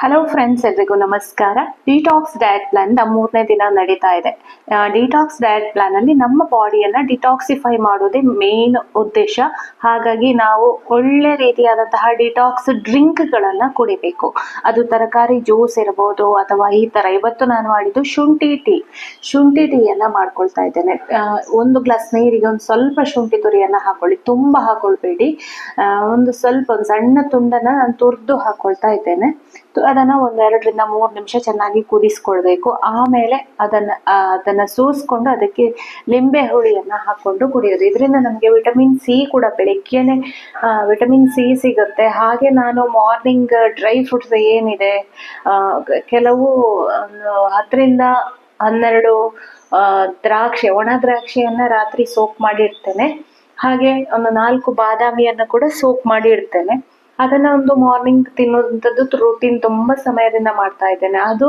Hello friends, ಎಲ್ರಿಗೂ ನಮಸ್ಕಾರ. Detox diet plan ಮೂರನೇ ದಿನ ನಡೀತಾ ಇದೆ. ಡಿಟಾಕ್ಸ್ ಡಯಟ್ ಪ್ಲಾನ್ ಅಲ್ಲಿ ನಮ್ಮ ಬಾಡಿಯನ್ನ ಡಿಟಾಕ್ಸಿಫೈ ಮಾಡೋದೇ ಮೇನ್ ಉದ್ದೇಶ. ಹಾಗಾಗಿ ನಾವು ಒಳ್ಳೆ ರೀತಿಯಾದಂತಹ ಡಿಟಾಕ್ಸ್ ಡ್ರಿಂಕ್ ಗಳನ್ನ ಕುಡಿಬೇಕು. ಅದು ತರಕಾರಿ ಜ್ಯೂಸ್ ಇರಬಹುದು ಅಥವಾ ಈ ತರ. ಇವತ್ತು ನಾನು ಮಾಡಿದ್ದು ಶುಂಠಿ ಟೀಯನ್ನ ಮಾಡ್ಕೊಳ್ತಾ ಇದ್ದೇನೆ. ಒಂದು ಗ್ಲಾಸ್ ನೀರಿಗೆ ಒಂದು ಸ್ವಲ್ಪ ಶುಂಠಿ ತುರಿಯನ್ನ ಹಾಕೊಳ್ಳಿ, ತುಂಬಾ ಹಾಕೊಳ್ಬೇಡಿ. ಒಂದು ಸಣ್ಣ ತುಂಡನ್ನ ನಾನು ತುರ್ದು ಹಾಕೊಳ್ತಾ ಇದ್ದೇನೆ. ಅದನ್ನ ಒಂದ್ 2 ರಿಂದ 3 ನಿಮಿಷ ಚೆನ್ನಾಗಿ ಕುದಿಸ್ಕೊಳ್ಬೇಕು. ಆಮೇಲೆ ಅದನ್ನ ಸೋಸ್ಕೊಂಡು ಅದಕ್ಕೆ ಲಿಂಬೆ ಹುಳಿಯನ್ನ ಹಾಕೊಂಡು ಕುಡಿಯೋದು. ಇದರಿಂದ ನಮ್ಗೆ ವಿಟಮಿನ್ ಸಿ ಕೂಡ ಬೆಳಿಗ್ಗೆನೆ ವಿಟಮಿನ್ ಸಿ ಸಿಗುತ್ತೆ. ಹಾಗೆ ನಾನು ಮಾರ್ನಿಂಗ್ ಡ್ರೈ ಫ್ರೂಟ್ಸ್ ಏನಿದೆ, ಕೆಲವು 10 ರಿಂದ 12 ಒಣ ದ್ರಾಕ್ಷಿಯನ್ನ ರಾತ್ರಿ ಸೋಕ್ ಮಾಡಿ ಇಡ್ತೇನೆ. ಹಾಗೆ ಒಂದು 4 ಬಾದಾಮಿಯನ್ನ ಕೂಡ ಸೋಕ್ ಮಾಡಿ ಇಡ್ತೇನೆ. ಅದನ್ನ ಒಂದು ಮಾರ್ನಿಂಗ್ ತಿನ್ನುವಂಥದ್ದು ರೂಟೀನ್ ತುಂಬಾ ಸಮಯದಿಂದ ಮಾಡ್ತಾ ಇದ್ದೇನೆ. ಅದು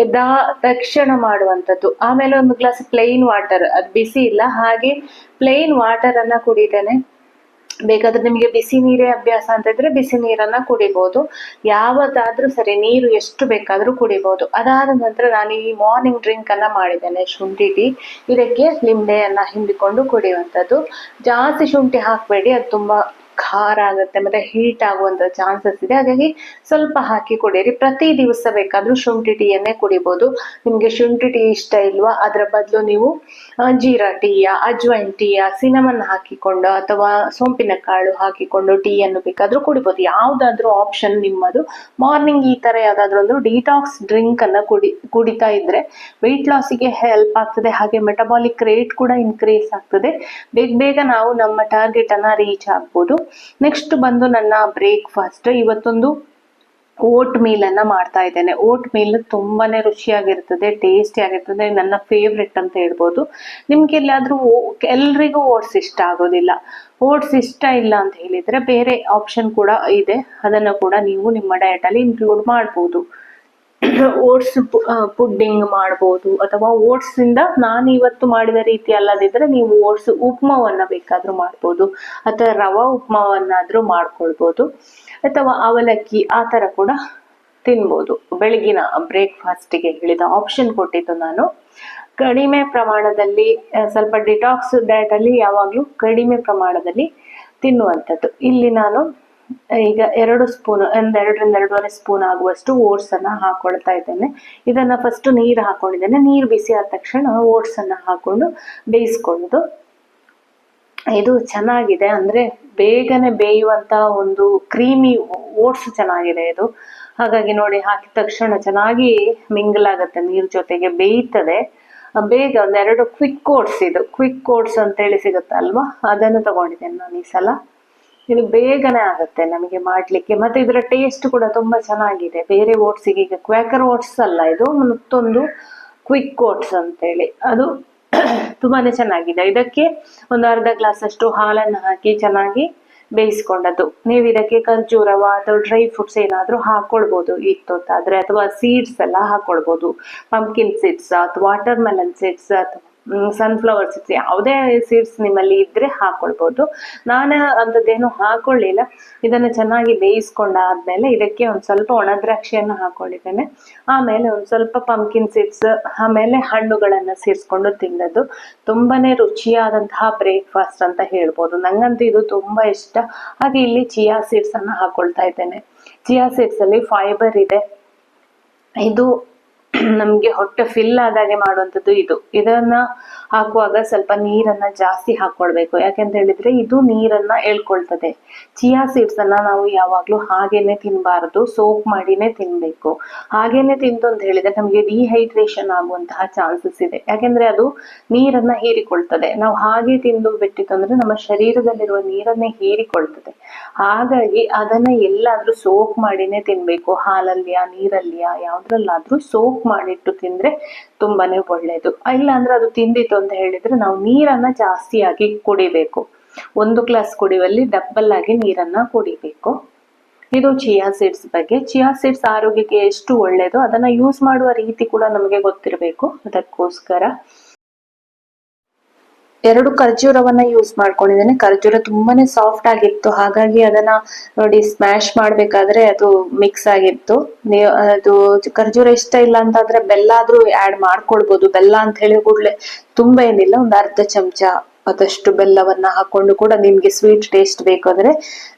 ಎದ್ದ ತಕ್ಷಣ ಮಾಡುವಂಥದ್ದು. ಆಮೇಲೆ ಒಂದು ಗ್ಲಾಸ್ ಪ್ಲೇನ್ ವಾಟರ್, ಅದು ಬಿಸಿ ಇಲ್ಲ, ಹಾಗೆ ಪ್ಲೇನ್ ವಾಟರ್ ಅನ್ನ ಕುಡಿತೇನೆ. ಬೇಕಾದ್ರೆ ನಿಮಗೆ ಬಿಸಿ ನೀರೇ ಅಭ್ಯಾಸ ಅಂತ ಇದ್ರೆ ಬಿಸಿ ನೀರನ್ನ ಕುಡಿಬಹುದು. ಯಾವತ್ತಾದ್ರೂ ಸರಿ, ನೀರು ಎಷ್ಟು ಬೇಕಾದ್ರೂ ಕುಡಿಬಹುದು. ಅದಾದ ನಂತರ ನಾನು ಈ ಮಾರ್ನಿಂಗ್ ಡ್ರಿಂಕ್ ಅನ್ನ ಮಾಡಿದ್ದೇನೆ, ಶುಂಠಿ ಟೀ. ಇದಕ್ಕೆ ಲಿಂಬೆಯನ್ನ ಹಿಂಡಿಕೊಂಡು ಕುಡಿಯುವಂಥದ್ದು. ಜಾಸ್ತಿ ಶುಂಠಿ ಹಾಕ್ಬೇಡಿ, ಅದು ತುಂಬಾ ಖಾರ ಆಗುತ್ತೆ ಮತ್ತೆ ಹೀಟ್ ಆಗುವಂತ ಚಾನ್ಸಸ್ ಇದೆ. ಹಾಗಾಗಿ ಸ್ವಲ್ಪ ಹಾಕಿ ಕುಡಿಯಿರಿ. ಪ್ರತಿ ದಿವಸ ಬೇಕಾದ್ರೂ ಶುಂಠಿ ಟೀಯನ್ನೇ ಕುಡಿಬಹುದು. ನಿಮ್ಗೆ ಶುಂಠಿ ಟೀ ಇಷ್ಟ ಇಲ್ವಾ, ಅದರ ಬದಲು ನೀವು ಜೀರಾ ಟೀಯ, ಅಜ್ವೈನ್ ಟೀಯ, ಸಿನಮನ್ ಹಾಕಿಕೊಂಡು ಅಥವಾ ಸೋಂಪಿನ ಕಾಳು ಹಾಕಿಕೊಂಡು ಟೀಯನ್ನು ಬೇಕಾದ್ರೂ ಕುಡಿಬಹುದು. ಯಾವ್ದಾದ್ರೂ ಆಪ್ಷನ್ ನಿಮ್ಮದು. ಮಾರ್ನಿಂಗ್ ಈ ತರ ಯಾವ್ದಾದ್ರು ಒಂದು ಡಿಟಾಕ್ಸ್ ಡ್ರಿಂಕ್ ಅನ್ನ ಕುಡಿತಾ ಇದ್ರೆ ವೆಯ್ಟ್ ಲಾಸಿಗೆ ಹೆಲ್ಪ್ ಆಗ್ತದೆ. ಹಾಗೆ ಮೆಟಬಾಲಿಕ್ ರೇಟ್ ಕೂಡ ಇನ್ಕ್ರೀಸ್ ಆಗ್ತದೆ. ಬೇಗ ನಾವು ನಮ್ಮ ಟಾರ್ಗೆಟ್ ಅನ್ನ ರೀಚ್ ಆಗ್ಬೋದು. ನೆಕ್ಸ್ಟ್ ಬಂದು ನನ್ನ ಬ್ರೇಕ್ಫಾಸ್ಟ್. ಇವತ್ತೊಂದು ಓಟ್ ಮೀಲ್ ಅನ್ನ ಮಾಡ್ತಾ ಇದ್ದೇನೆ. ಓಟ್ ಮೀಲ್ ತುಂಬಾನೇ ರುಚಿಯಾಗಿರ್ತದೆ, ಟೇಸ್ಟಿ ಆಗಿರ್ತದೆ, ನನ್ನ ಫೇವ್ರೆಟ್ ಅಂತ ಹೇಳ್ಬೋದು. ನಿಮ್ಗೆ ಎಲ್ರಿಗೂ ಓಟ್ಸ್ ಇಷ್ಟ ಆಗೋದಿಲ್ಲ. ಓಟ್ಸ್ ಇಷ್ಟ ಇಲ್ಲ ಅಂತ ಹೇಳಿದ್ರೆ ಬೇರೆ ಆಪ್ಷನ್ ಕೂಡ ಇದೆ, ಅದನ್ನ ಕೂಡ ನೀವು ನಿಮ್ಮ ಡಯಟ್ ಅಲ್ಲಿ ಇನ್ಕ್ಲೂಡ್ ಮಾಡ್ಬೋದು. ಓಟ್ಸ್ ಪುಡ್ಡಿಂಗ್ ಮಾಡ್ಬೋದು, ಅಥವಾ ಓಟ್ಸ್ ಇಂದ ನಾನು ಇವತ್ತು ಮಾಡಿದ ರೀತಿ ಅಲ್ಲದಿದ್ರೆ ನೀವು ಓಟ್ಸ್ ಉಪ್ಮಾವನ್ನ ಬೇಕಾದ್ರೂ ಮಾಡ್ಬೋದು, ಅಥವಾ ರವಾ ಉಪ್ಮಾವನ್ನಾದ್ರೂ ಮಾಡ್ಕೊಳ್ಬೋದು, ಅಥವಾ ಅವಲಕ್ಕಿ ಆ ತರ ಕೂಡ ತಿನ್ಬೋದು. ಬೆಳಗಿನ ಬ್ರೇಕ್ಫಾಸ್ಟ್ಗೆ ಹೇಳಿದ ಆಪ್ಷನ್ ಕೊಟ್ಟಿದ್ದು ನಾನು. ಕಡಿಮೆ ಪ್ರಮಾಣದಲ್ಲಿ, ಸ್ವಲ್ಪ ಡಿಟಾಕ್ಸ್ ಡಯಟ್ ಅಲ್ಲಿ ಯಾವಾಗ್ಲೂ ಕಡಿಮೆ ಪ್ರಮಾಣದಲ್ಲಿ ತಿನ್ನುವಂಥದ್ದು. ಇಲ್ಲಿ ನಾನು ಈಗ 2 ಸ್ಪೂನ್, 2 ರಿಂದ 2.5 ಸ್ಪೂನ್ ಆಗುವಷ್ಟು ಓಟ್ಸ್ ಅನ್ನ ಹಾಕೊಳ್ತಾ ಇದ್ದೇನೆ. ಇದನ್ನ ಫಸ್ಟ್ ನೀರು ಹಾಕೊಂಡಿದ್ದೇನೆ. ನೀರು ಬಿಸಿ ಆದ ತಕ್ಷಣ ಓಟ್ಸ್ ಅನ್ನ ಹಾಕೊಂಡು ಬೇಯಿಸ್ಕೊಳ್ಳೋದು. ಇದು ಚೆನ್ನಾಗಿದೆ, ಅಂದ್ರೆ ಬೇಗನೆ ಬೇಯುವಂತ ಒಂದು ಕ್ರೀಮಿ ಓಟ್ಸ್ ಚೆನ್ನಾಗಿದೆ ಇದು. ಹಾಗಾಗಿ ನೋಡಿ, ಹಾಕಿದ ತಕ್ಷಣ ಚೆನ್ನಾಗಿ ಮಿಂಗಲ್ ಆಗುತ್ತೆ, ನೀರ್ ಜೊತೆಗೆ ಬೇಯ್ತದೆ ಬೇಗ. 2 ಕ್ವಿಕ್ ಓಟ್ಸ್, ಇದು ಕ್ವಿಕ್ ಓಟ್ಸ್ ಅಂತೇಳಿ ಸಿಗುತ್ತಲ್ವಾ, ಅದನ್ನು ತಗೊಂಡಿದ್ದೇನೆ ನಾನು ಈ ಸಲ. ಇದು ಬೇಗನೆ ಆಗುತ್ತೆ ನಮಗೆ ಮಾಡ್ಲಿಕ್ಕೆ, ಮತ್ತೆ ಇದರ ಟೇಸ್ಟ್ ಕೂಡ ತುಂಬಾ ಚೆನ್ನಾಗಿದೆ. ಬೇರೆ ಓಟ್ಸಿಗೆ, ಈಗ ಕ್ವಾಕರ್ ಓಟ್ಸ್ ಅಲ್ಲ ಇದು, ಮತ್ತೊಂದು ಕ್ವಿಕ್ ಓಟ್ಸ್ ಅಂತೇಳಿ, ಅದು ತುಂಬಾನೇ ಚೆನ್ನಾಗಿದೆ. ಇದಕ್ಕೆ ಒಂದು ಅರ್ಧ ಗ್ಲಾಸ್ ಅಷ್ಟು ಹಾಲನ್ನು ಹಾಕಿ ಚೆನ್ನಾಗಿ ಬೇಯಿಸ್ಕೊಂಡದ್ದು. ನೀವು ಇದಕ್ಕೆ ಖರ್ಜೂರವ ಅಥವಾ ಡ್ರೈ ಫ್ರೂಟ್ಸ್ ಏನಾದ್ರೂ ಹಾಕೊಳ್ಬಹುದು ಇತ್ತೊತ್ತಾದ್ರೆ, ಅಥವಾ ಸೀಡ್ಸ್ ಎಲ್ಲ ಹಾಕೊಳ್ಬಹುದು. ಪಂಪ್ಕಿನ್ ಸೀಡ್ಸ್ ಅಥವಾ ವಾಟರ್ ಮೆಲನ್ ಸೀಡ್ಸ್ ಅಥವಾ ಸನ್ಫ್ಲವರ್ ಸೀಡ್ಸ್, ಯಾವುದೇ ಸೀಡ್ಸ್ ನಿಮ್ಮಲ್ಲಿ ಇದ್ರೆ ಹಾಕೊಳ್ಬಹುದು. ನಾನು ಅಂಥದ್ದೇನು ಹಾಕೊಳ್ಳಿಲ್ಲ. ಇದನ್ನು ಚೆನ್ನಾಗಿ ಬೇಯಿಸ್ಕೊಂಡಾದ್ಮೇಲೆ ಇದಕ್ಕೆ ಒಂದ್ ಸ್ವಲ್ಪ ಒಣ ದ್ರಾಕ್ಷಿಯನ್ನು ಹಾಕೊಂಡಿದ್ದೇನೆ. ಆಮೇಲೆ ಒಂದ್ ಸ್ವಲ್ಪ ಪಂಪ್ಕಿನ್ ಸೀಡ್ಸ್, ಆಮೇಲೆ ಹಣ್ಣುಗಳನ್ನ ಸೇರಿಸ್ಕೊಂಡು ತಿನ್ನೋದು. ತುಂಬಾನೇ ರುಚಿಯಾದಂತಹ ಬ್ರೇಕ್ಫಾಸ್ಟ್ ಅಂತ ಹೇಳ್ಬೋದು. ನಂಗಂತೂ ಇದು ತುಂಬಾ ಇಷ್ಟ. ಹಾಗೆ ಇಲ್ಲಿ ಚಿಯಾ ಸೀಡ್ಸ್ ಅನ್ನ ಹಾಕೊಳ್ತಾ ಇದ್ದೇನೆ. ಚಿಯಾ ಸೀಡ್ಸ್ ಅಲ್ಲಿ ಫೈಬರ್ ಇದೆ. ಇದು ನಮ್ಗೆ ಹೊಟ್ಟೆ ಫಿಲ್ ಆದಾಗೆ ಮಾಡುವಂಥದ್ದು. ಇದನ್ನ ಹಾಕುವಾಗ ಸ್ವಲ್ಪ ನೀರನ್ನ ಜಾಸ್ತಿ ಹಾಕೊಳ್ಬೇಕು. ಯಾಕೆಂತ ಹೇಳಿದ್ರೆ ಇದು ನೀರನ್ನ ಎಳ್ಕೊಳ್ತದೆ. ಚಿಯಾ ಸೀಡ್ಸ್ ಅನ್ನ ನಾವು ಯಾವಾಗ್ಲೂ ಹಾಗೇನೆ ತಿನ್ಬಾರದು, ಸೋಕ್ ಮಾಡಿನೇ ತಿನ್ಬೇಕು. ಹಾಗೇನೆ ತಿಂತು ಅಂತ ಹೇಳಿದ್ರೆ ನಮ್ಗೆ ಡಿಹೈಡ್ರೇಷನ್ ಆಗುವಂತಹ ಚಾನ್ಸಸ್ ಇದೆ. ಯಾಕೆಂದ್ರೆ ಅದು ನೀರನ್ನ ಹೀರಿಕೊಳ್ತದೆ. ನಾವು ಹಾಗೆ ತಿಂದು ಬಿಟ್ಟಿತ್ತು ಅಂದ್ರೆ ನಮ್ಮ ಶರೀರದಲ್ಲಿರುವ ನೀರನ್ನೇ ಹೀರಿಕೊಳ್ತದೆ. ಹಾಗಾಗಿ ಅದನ್ನ ಎಲ್ಲಾದ್ರೂ ಸೋಕ್ ಮಾಡಿನೇ ತಿನ್ಬೇಕು. ಹಾಲಲ್ಲಿಯ, ನೀರಲ್ಲಿಯ, ಯಾವ್ದ್ರಲ್ಲಾದ್ರೂ ಸೋಕ್ ಮಾಡಿಟ್ಟು ತಿಂದ್ರೆ ತುಂಬಾನೇ ಒಳ್ಳೇದು. ಇಲ್ಲ ಅಂದ್ರೆ ಅದು ತಿಂದಿತ್ತು ಅಂತ ಹೇಳಿದ್ರೆ ನಾವು ನೀರನ್ನ ಜಾಸ್ತಿಯಾಗಿ ಕುಡಿಬೇಕು. 1 ಗ್ಲಾಸ್ ಕುಡಿಯುವಲ್ಲಿ ಡಬ್ಬಲ್ ಆಗಿ ನೀರನ್ನ ಕುಡಿಬೇಕು. ಇದು ಚಿಯಾ ಸೀಡ್ಸ್ ಬಗ್ಗೆ. ಚಿಯಾ ಸೀಡ್ಸ್ ಆರೋಗ್ಯಕ್ಕೆ ಎಷ್ಟು ಒಳ್ಳೇದು, ಅದನ್ನ ಯೂಸ್ ಮಾಡುವ ರೀತಿ ಕೂಡ ನಮಗೆ ಗೊತ್ತಿರಬೇಕು. ಅದಕ್ಕೋಸ್ಕರ 2 ಖರ್ಜೂರವನ್ನ ಯೂಸ್ ಮಾಡ್ಕೊಂಡಿದ್ದೇನೆ. ಖರ್ಜೂರ ತುಂಬಾನೇ ಸಾಫ್ಟ್ ಆಗಿತ್ತು, ಹಾಗಾಗಿ ಅದನ್ನ ನೋಡಿ ಸ್ಮ್ಯಾಶ್ ಮಾಡ್ಬೇಕಾದ್ರೆ ಅದು ಮಿಕ್ಸ್ ಆಗಿತ್ತು. ನೀವು ಅದು ಖರ್ಜೂರ ಇಷ್ಟ ಇಲ್ಲ ಅಂತಾದ್ರೆ ಬೆಲ್ಲ ಆದ್ರೂ ಆಡ್ ಮಾಡ್ಕೊಳ್ಬಹುದು. ಬೆಲ್ಲ ಅಂತ ಹೇಳಿ ಕೂಡ್ಲೆ ತುಂಬಾ ಏನಿಲ್ಲ, ಒಂದು ಅರ್ಧ ಚಮಚ ಅದಷ್ಟು ಬೆಲ್ಲವನ್ನ ಹಾಕೊಂಡು ಕೂಡ ನಿಮ್ಗೆ ಸ್ವೀಟ್ ಟೇಸ್ಟ್ ಬೇಕಾದ್ರೆ,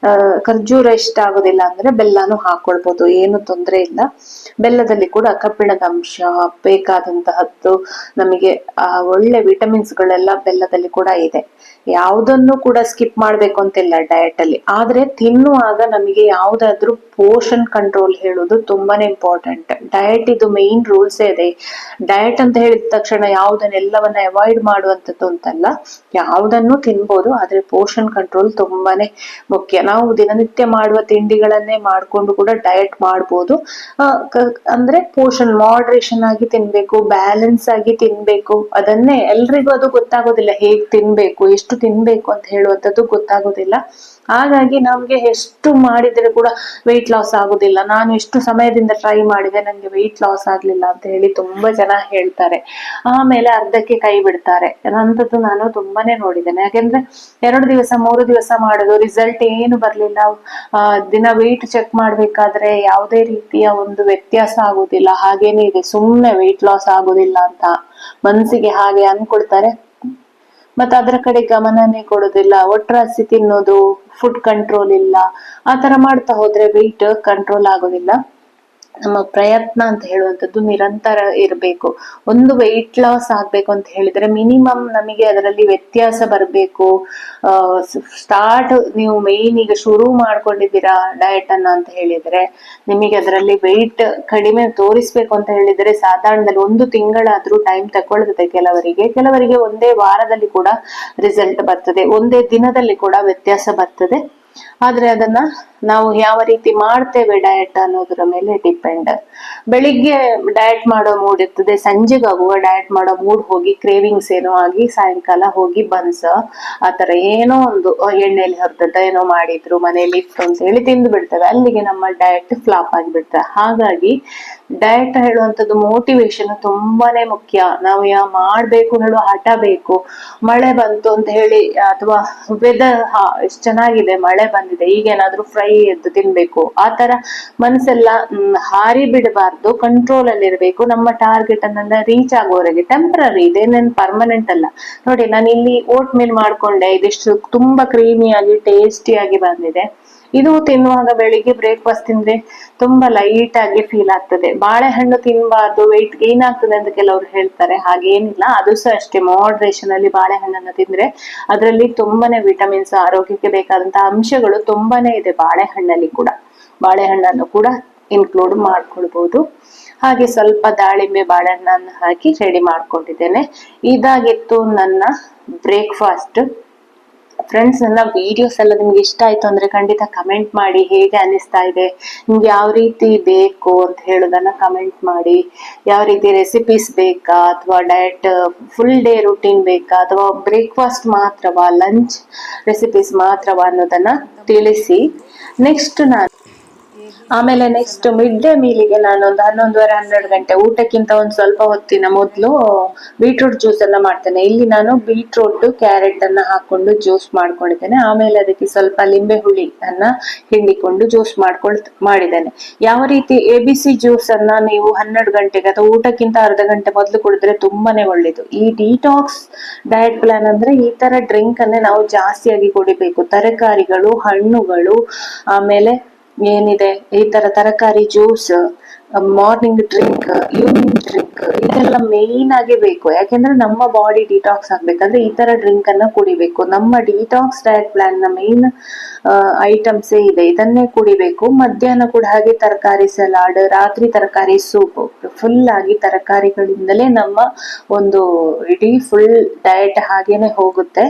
ಖರ್ಜೂರ ಇಷ್ಟ ಆಗೋದಿಲ್ಲ ಅಂದ್ರೆ ಬೆಲ್ಲನೂ ಹಾಕೊಳ್ಬಹುದು, ಏನು ತೊಂದರೆ ಇಲ್ಲ. ಬೆಲ್ಲದಲ್ಲಿ ಕೂಡ ಕಬ್ಬಿಣದ ಅಂಶ ಬೇಕಾದಂತಹದ್ದು ನಮಗೆ ಒಳ್ಳೆ ವಿಟಮಿನ್ಸ್ ಗಳೆಲ್ಲ ಬೆಲ್ಲದಲ್ಲಿ ಕೂಡ ಇದೆ. ಯಾವುದನ್ನು ಕೂಡ ಸ್ಕಿಪ್ ಮಾಡ್ಬೇಕು ಅಂತಿಲ್ಲ ಡಯಟ್ ಅಲ್ಲಿ, ಆದ್ರೆ ತಿನ್ನುವಾಗ ನಮಗೆ ಯಾವ್ದಾದ್ರು ಪೋಷನ್ ಕಂಟ್ರೋಲ್ ಹೇಳೋದು ತುಂಬಾನೇ ಇಂಪಾರ್ಟೆಂಟ್. ಡಯಟ್ ಇದು ಮೇನ್ ರೂಲ್ಸ್ ಇದೆ. ಡಯಟ್ ಅಂತ ಹೇಳಿದ ತಕ್ಷಣ ಯಾವುದನ್ನೆಲ್ಲವನ್ನ ಅವಾಯ್ಡ್ ಮಾಡುವಂತದ್ದು ಅಂತಲ್ಲ, ಯಾವುದನ್ನು ತಿನ್ಬೋದು, ಆದ್ರೆ ಪೋಷನ್ ಕಂಟ್ರೋಲ್ ತುಂಬಾನೇ ಮುಖ್ಯ. ನಾವು ದಿನನಿತ್ಯ ಮಾಡುವ ತಿಂಡಿಗಳನ್ನೇ ಮಾಡ್ಕೊಂಡು ಕೂಡ ಡಯಟ್ ಮಾಡ್ಬೋದು. ಅಂದ್ರೆ ಪೋಷನ್ ಮಾಡ್ರೇಷನ್ ಆಗಿ ತಿನ್ಬೇಕು, ಬ್ಯಾಲೆನ್ಸ್ ಆಗಿ ತಿನ್ಬೇಕು. ಅದನ್ನೇ ಎಲ್ರಿಗೂ ಅದು ಗೊತ್ತಾಗೋದಿಲ್ಲ, ಹೇಗ್ ತಿನ್ಬೇಕು, ಎಷ್ಟು ತಿನ್ಬೇಕು ಅಂತ ಹೇಳುವಂಥದ್ದು ಗೊತ್ತಾಗೋದಿಲ್ಲ. ಹಾಗಾಗಿ ನಮ್ಗೆ ಎಷ್ಟು ಮಾಡಿದ್ರೆ ಕೂಡ ವೆಯ್ಟ್ ಲಾಸ್ ಆಗುದಿಲ್ಲ. ನಾನು ಎಷ್ಟು ಸಮಯದಿಂದ ಟ್ರೈ ಮಾಡಿದೆ, ನಂಗೆ ವೆಯ್ಟ್ ಲಾಸ್ ಆಗ್ಲಿಲ್ಲ ಅಂತ ಹೇಳಿ ತುಂಬಾ ಜನ ಹೇಳ್ತಾರೆ. ಆಮೇಲೆ ಅರ್ಧಕ್ಕೆ ಕೈ ಬಿಡ್ತಾರೆ. ಅಂತದ್ದು ನಾನು ತುಂಬಾನೇ ನೋಡಿದ್ದೇನೆ. ಯಾಕೆಂದ್ರೆ 2 ದಿವಸ 3 ದಿವಸ ಮಾಡೋದು, ರಿಸಲ್ಟ್ ಏನು ಬರ್ಲಿಲ್ಲ. ದಿನ ವೆಯ್ಟ್ ಚೆಕ್ ಮಾಡ್ಬೇಕಾದ್ರೆ ಯಾವುದೇ ರೀತಿಯ ಒಂದು ವ್ಯತ್ಯಾಸ ಆಗುದಿಲ್ಲ, ಹಾಗೇನೆ ಇದೆ, ಸುಮ್ನೆ ವೆಯ್ಟ್ ಲಾಸ್ ಆಗುದಿಲ್ಲ ಅಂತ ಮನ್ಸಿಗೆ ಹಾಗೆ ಅನ್ಕೊಳ್ತಾರೆ. ಮತ್ತೆ ಅದರ ಕಡೆ ಗಮನನೇ ಕೊಡೋದಿಲ್ಲ. ಒಟ್ರಾಸಿ ತಿನ್ನೋದು, ಫುಡ್ ಕಂಟ್ರೋಲ್ ಇಲ್ಲ, ಆತರ ಮಾಡ್ತಾ ಹೋದ್ರೆ ವೆಯ್ಟ್ ಕಂಟ್ರೋಲ್ ಆಗೋದಿಲ್ಲ. ನಮ್ಮ ಪ್ರಯತ್ನ ಅಂತ ಹೇಳುವಂಥದ್ದು ನಿರಂತರ ಇರಬೇಕು. ಒಂದು ವೆಯ್ಟ್ ಲಾಸ್ ಆಗ್ಬೇಕು ಅಂತ ಹೇಳಿದ್ರೆ ಮಿನಿಮಮ್ ನಮಗೆ ಅದರಲ್ಲಿ ವ್ಯತ್ಯಾಸ ಬರಬೇಕು. ಸ್ಟಾರ್ಟ್ ನೀವು ಮೇನ್ ಈಗ ಶುರು ಮಾಡ್ಕೊಂಡಿದ್ದೀರಾ ಡಯಟ್ ಅನ್ನ ಅಂತ ಹೇಳಿದ್ರೆ, ನಿಮಗೆ ಅದರಲ್ಲಿ ವೆಯ್ಟ್ ಕಡಿಮೆ ತೋರಿಸ್ಬೇಕು ಅಂತ ಹೇಳಿದ್ರೆ ಸಾಧಾರಣದಲ್ಲಿ 1 ತಿಂಗಳಾದ್ರೂ ಟೈಮ್ ತಗೊಳ್ತದೆ. ಕೆಲವರಿಗೆ ಒಂದೇ ವಾರದಲ್ಲಿ ಕೂಡ ರಿಸಲ್ಟ್ ಬರ್ತದೆ, ಒಂದೇ ದಿನದಲ್ಲಿ ಕೂಡ ವ್ಯತ್ಯಾಸ ಬರ್ತದೆ. ಆದ್ರೆ ಅದನ್ನ ನಾವು ಯಾವ ರೀತಿ ಮಾಡ್ತೇವೆ ಡಯಟ್ ಅನ್ನೋದ್ರ ಮೇಲೆ ಡಿಪೆಂಡ್. ಬೆಳಿಗ್ಗೆ ಡಯಟ್ ಮಾಡೋ ಮೂಡ್ ಇರ್ತದೆ, ಸಂಜೆಗಾಗುವ ಡಯಟ್ ಮಾಡೋ ಮೂಡ್ ಹೋಗಿ ಕ್ರೇವಿಂಗ್ಸ್ ಏನೋ ಆಗಿ ಸಾಯಂಕಾಲ ಹೋಗಿ ಬನ್ಸ್ ಆತರ ಏನೋ ಒಂದು ಎಣ್ಣೆಲಿ ಹೊರದದ್ದ ಏನೋ ಮಾಡಿದ್ರು ಮನೇಲಿ ಇತ್ತು ಅಂತ ಹೇಳಿ ತಿಂದು ಬಿಡ್ತೇವೆ. ಅಲ್ಲಿಗೆ ನಮ್ಮ ಡಯಟ್ ಫ್ಲಾಪ್ ಆಗಿಬಿಡ್ತದೆ. ಹಾಗಾಗಿ ಡಯಟ್ ಹೇಳುವಂಥದ್ದು ಮೋಟಿವೇಶನ್ ತುಂಬಾನೇ ಮುಖ್ಯ. ನಾವು ಮಾಡ್ಬೇಕು ಹೇಳುವ ಹಠ ಬೇಕು. ಮಳೆ ಬಂತು ಅಂತ ಹೇಳಿ ಅಥವಾ ವೆದರ್ ಎಷ್ಟು ಚೆನ್ನಾಗಿದೆ, ಮಳೆ ಬಂದಿದೆ, ಈಗೇನಾದ್ರೂ ಫ್ರೈ ಎದ್ದು ತಿನ್ಬೇಕು, ಆತರ ಮನಸ್ಸೆಲ್ಲ ಹಾರಿ ಬಿಡಬಾರ್ದು. ಕಂಟ್ರೋಲ್ ಅಲ್ಲಿ ಇರಬೇಕು. ನಮ್ಮ ಟಾರ್ಗೆಟ್ ಅನ್ನೆಲ್ಲ ರೀಚ್ ಆಗೋವರೆಗೆ ಟೆಂಪ್ರರಿ, ಇದೇನೇನ್ ಪರ್ಮನೆಂಟ್ ಅಲ್ಲ. ನೋಡಿ, ನಾನು ಇಲ್ಲಿ ಓಟ್ ಮೀಲ್ ಮಾಡ್ಕೊಂಡೆ, ಇದಿಷ್ಟು ತುಂಬಾ ಕ್ರೀಮಿಯಾಗಿ ಟೇಸ್ಟಿಯಾಗಿ ಬಂದಿದೆ. ಇದು ತಿನ್ನುವಾಗ ಬೆಳಿಗ್ಗೆ ಬ್ರೇಕ್ಫಾಸ್ಟ್ ತಿಂದ್ರೆ ತುಂಬಾ ಲೈಟ್ ಆಗಿ ಫೀಲ್ ಆಗ್ತದೆ. ಬಾಳೆಹಣ್ಣು ತಿನ್ಬಾರ್ದು, ವೆಯ್ಟ್ ಗೇನ್ ಆಗ್ತದೆ ಅಂತ ಕೆಲವರು ಹೇಳ್ತಾರೆ. ಹಾಗೇನಿಲ್ಲ, ಅದು ಸಹ ಅಷ್ಟೇ, ಮಾಡರೇಷನ್ ಅಲ್ಲಿ ಬಾಳೆಹಣ್ಣನ್ನು ತಿಂದ್ರೆ ಅದರಲ್ಲಿ ತುಂಬಾನೇ ವಿಟಮಿನ್ಸ್, ಆರೋಗ್ಯಕ್ಕೆ ಬೇಕಾದಂತಹ ಅಂಶಗಳು ತುಂಬಾನೇ ಇದೆ ಬಾಳೆಹಣ್ಣಲ್ಲಿ ಕೂಡ. ಬಾಳೆಹಣ್ಣನ್ನು ಕೂಡ ಇನ್ಕ್ಲೂಡ್ ಮಾಡ್ಕೊಳ್ಬಹುದು. ಹಾಗೆ ಸ್ವಲ್ಪ ದಾಳಿಂಬೆ ಬಾಳೆಹಣ್ಣನ್ನು ಹಾಕಿ ರೆಡಿ ಮಾಡ್ಕೊಂಡಿದ್ದೇನೆ. ಇದಾಗಿತ್ತು ನನ್ನ ಬ್ರೇಕ್ಫಾಸ್ಟ್. ಫ್ರೆಂಡ್ಸ್, ನನ್ನ ವಿಡಿಯೋಸ್ ಎಲ್ಲ ನಿಮ್ಗೆ ಇಷ್ಟ ಆಯ್ತು ಅಂದ್ರೆ ಖಂಡಿತ ಕಮೆಂಟ್ ಮಾಡಿ, ಹೇಗೆ ಅನಿಸ್ತಾ ಇದೆ, ನಿಮ್ಗೆ ಯಾವ ರೀತಿ ಬೇಕು ಅಂತ ಹೇಳೋದನ್ನ ಕಮೆಂಟ್ ಮಾಡಿ. ಯಾವ ರೀತಿ ರೆಸಿಪೀಸ್ ಬೇಕಾ, ಅಥವಾ ಡಯಟ್ ಫುಲ್ ಡೇ ರುಟೀನ್ ಬೇಕಾ, ಅಥವಾ ಬ್ರೇಕ್ಫಾಸ್ಟ್ ಮಾತ್ರವಾ, ಲಂಚ್ ರೆಸಿಪೀಸ್ ಮಾತ್ರವಾ ಅನ್ನೋದನ್ನ ತಿಳಿಸಿ. ನೆಕ್ಸ್ಟ್ ಆಮೇಲೆ ನೆಕ್ಸ್ಟ್ ಮಿಡ್ ಡೇ ಮೀಲಿಗೆ ನಾನೊಂದು 11:30 12 ಗಂಟೆ ಊಟಕ್ಕಿಂತ ಒಂದು ಸ್ವಲ್ಪ ಹೊತ್ತಿನ ಮೊದಲು ಬೀಟ್ರೂಟ್ ಜ್ಯೂಸ್ ಅನ್ನ ಮಾಡ್ತೇನೆ. ಇಲ್ಲಿ ನಾನು ಬೀಟ್ರೂಟ್ ಕ್ಯಾರೆಟ್ ಅನ್ನ ಹಾಕೊಂಡು ಜ್ಯೂಸ್ ಮಾಡ್ಕೊಂಡಿದ್ದೇನೆ. ಆಮೇಲೆ ಅದಕ್ಕೆ ಸ್ವಲ್ಪ ಲಿಂಬೆ ಹುಳಿ ಅನ್ನ ಹಿಂಡಿಕೊಂಡು ಜ್ಯೂಸ್ ಮಾಡಿದ್ದೇನೆ. ಯಾವ ರೀತಿ ABC ಜ್ಯೂಸ್ ಅನ್ನ ನೀವು 12 ಗಂಟೆಗೆ ಅಥವಾ ಊಟಕ್ಕಿಂತ ಅರ್ಧ ಗಂಟೆ ಮೊದಲು ಕುಡಿದ್ರೆ ತುಂಬಾನೇ ಒಳ್ಳೇದು. ಈ ಡಿಟಾಕ್ಸ್ ಡಯಟ್ ಪ್ಲಾನ್ ಅಂದ್ರೆ ಈ ತರ ಡ್ರಿಂಕ್ ಅನ್ನೇ ನಾವು ಜಾಸ್ತಿಯಾಗಿ ಕುಡಿಬೇಕು. ತರಕಾರಿಗಳು, ಹಣ್ಣುಗಳು, ಆಮೇಲೆ ಏನಿದೆ ಈ ತರ ತರಕಾರಿ juice, morning drink, evening drink, ಇದೆಲ್ಲ ಮೇನ್ ಆಗಿ ಬೇಕು. ಯಾಕೆಂದ್ರೆ ನಮ್ಮ ಬಾಡಿ ಡಿಟಾಕ್ಸ್ ಆಗ್ಬೇಕಂದ್ರೆ ಈ ತರ ಡ್ರಿಂಕ್ ಅನ್ನ ಕುಡಿಬೇಕು. ನಮ್ಮ ಡಿಟಾಕ್ಸ್ ಡಯಟ್ ಪ್ಲಾನ್ ನ ಮೇನ್ ಐಟಮ್ಸೇ ಇದೆ, ಇದನ್ನೇ ಕುಡಿಬೇಕು. ಮಧ್ಯಾಹ್ನ ಕೂಡ ಹಾಗೆ ತರಕಾರಿ ಸಲಾಡ್, ರಾತ್ರಿ ತರಕಾರಿ ಸೂಪ್, ಫುಲ್ ಆಗಿ ತರಕಾರಿಗಳಿಂದಲೇ ನಮ್ಮ ಒಂದು ಇಡೀ ಫುಲ್ ಡಯಟ್ ಹಾಗೇನೆ ಹೋಗುತ್ತೆ.